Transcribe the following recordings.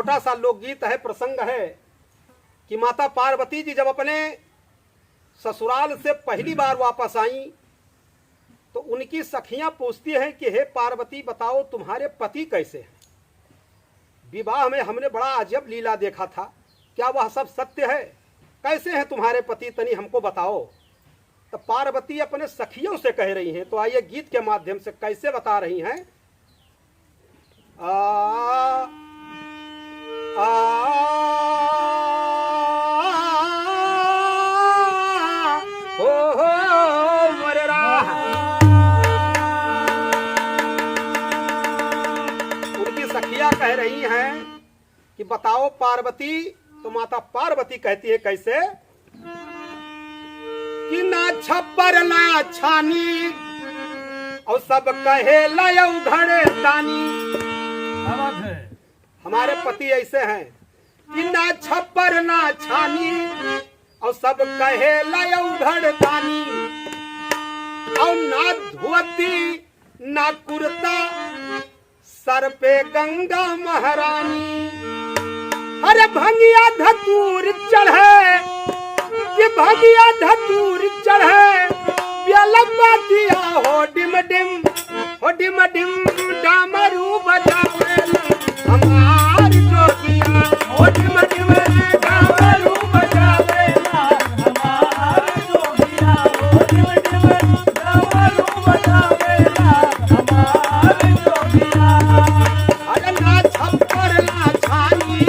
छोटा सा लोकगीत है, प्रसंग है कि माता पार्वती जी जब अपने ससुराल से पहली बार वापस आई तो उनकी सखियां पूछती हैं कि हे पार्वती बताओ तुम्हारे पति कैसे हैं। विवाह में हमने बड़ा अजब लीला देखा था, क्या वह सब सत्य है? कैसे हैं तुम्हारे पति, तनी हमको बताओ। तो पार्वती अपने सखियों से कह रही हैं। तो आइए गीत के माध्यम से कैसे बता रही हैं। उनकी सखियां कह रही हैं कि बताओ पार्वती। तो माता पार्वती कहती है कैसे कि ना छप्पर ना छानी और सब कहे लय उघड़ तानी। हमारे पति ऐसे हैं कि ना छप्पर ना छानी और सब कहे लय उघड़ तानी। और ना धोती ना कुर्ता सर पे गंगा महारानी। अरे भंगिया धतूर चढ़े कि भंगिया धतूर चढ़े प्याला दिया हो डिम डिम डामरू बजावे हमार जोगिया हो डिम डामरू बजावे हमार जोगिया हो डिम डामरू बजावे हमार जोगिया। अरे ना छप्पर ना छानी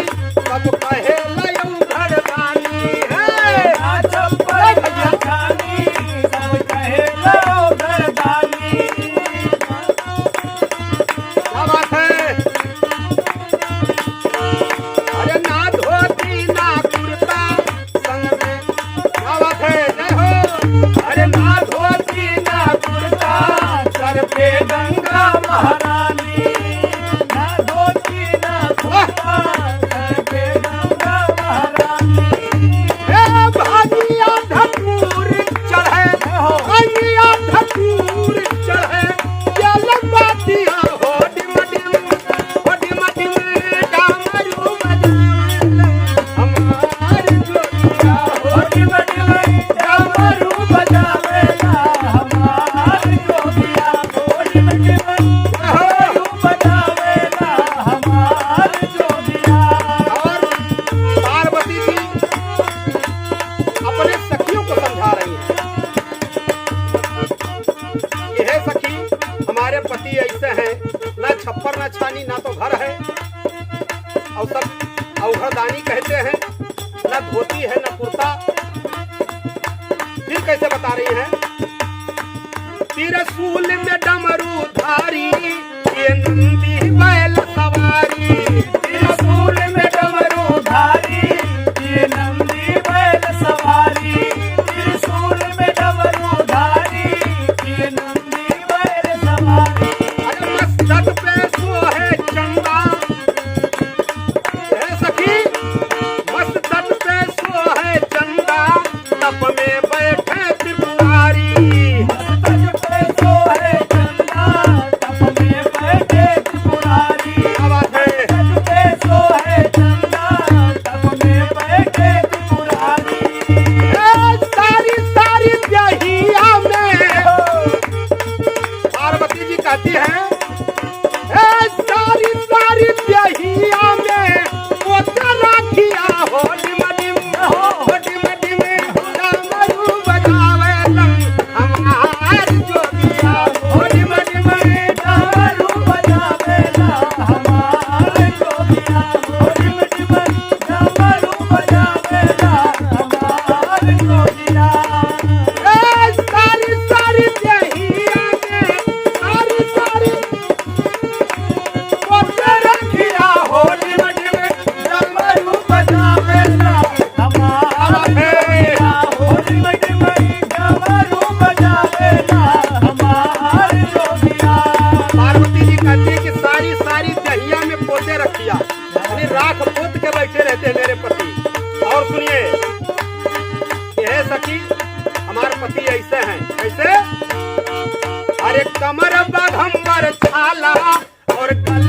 सब कहे लय उघड़ तानी है। ना छप्पर ना छानी सब कहे लय उघड़ तानी। क्या बात है। अरे ना धोती ना कुर्ता संग में, क्या बात है, जय हो। अरे ना धोती ना कुर्ता सर पे गंगा महारानी। ना धोती ना कुर्ता सर पे गंगा महारानी। हे भागिया धतूर चढ़े भागिया धतूर चढ़े क्या लंबा दिया हो डिम डामरू बजावे हमार जोगिया हो डिम डामरू बजावे हमार जोगिया हो डिम डामरू बजावे हमार जोगिया। और पार्वती जी अपने सखियों को समझा रही है कि हे सखी हमारे पति ऐसे हैं, ना छप्पर ना छानी ना तो घर है और सब अवघड़दानी कहते हैं, ना धोती है ना कुर्ता। फिर कैसे बता रही है। त्रिशूल में डमरू धारी ये नंदी बैल सवारी। त्रिशूल में डमरू धारी ये नंदी बैल सवारी। त्रिशूल में डमरू धारी ये नंदी बैल सवारी। अरे मस्तक पे सोहे चंदा हे सखी मस्तक पे सोहे चंदा तप में बैठे त्रिपुरारी। मस्तक पे सोहे चंदा तप में बैठे त्रिपुरारी। क्या बात है। मस्तक पे सोहे चंदा तप में बैठे त्रिपुरारी। सारी सारी ब्याहिया में पार्वती जी कहती हैं सारी सारी ब्याहिया में वो राखिया हो डिम डामरू बजावे हमार जोगिया हो डिम डामरू बजावे हमार जोगिया हो डिम डामरू बजावे हमार जोगिया। सारी सारी ब्याहिया में सारी सारी रखिया हो डिम डमरू बजावे हमार जोगिया हो डिम डमरू बजावे हमार जोगिया। पार्वती जी कहती है कि सारी सारी दहिया में पोते रखिया, यानी राख पोत के बैठे रहते हैं मेरे पति। और सुनिए यह सखी हमारे पति ऐसे हैं कैसे। अरे कमर बघम्बर छाला और गला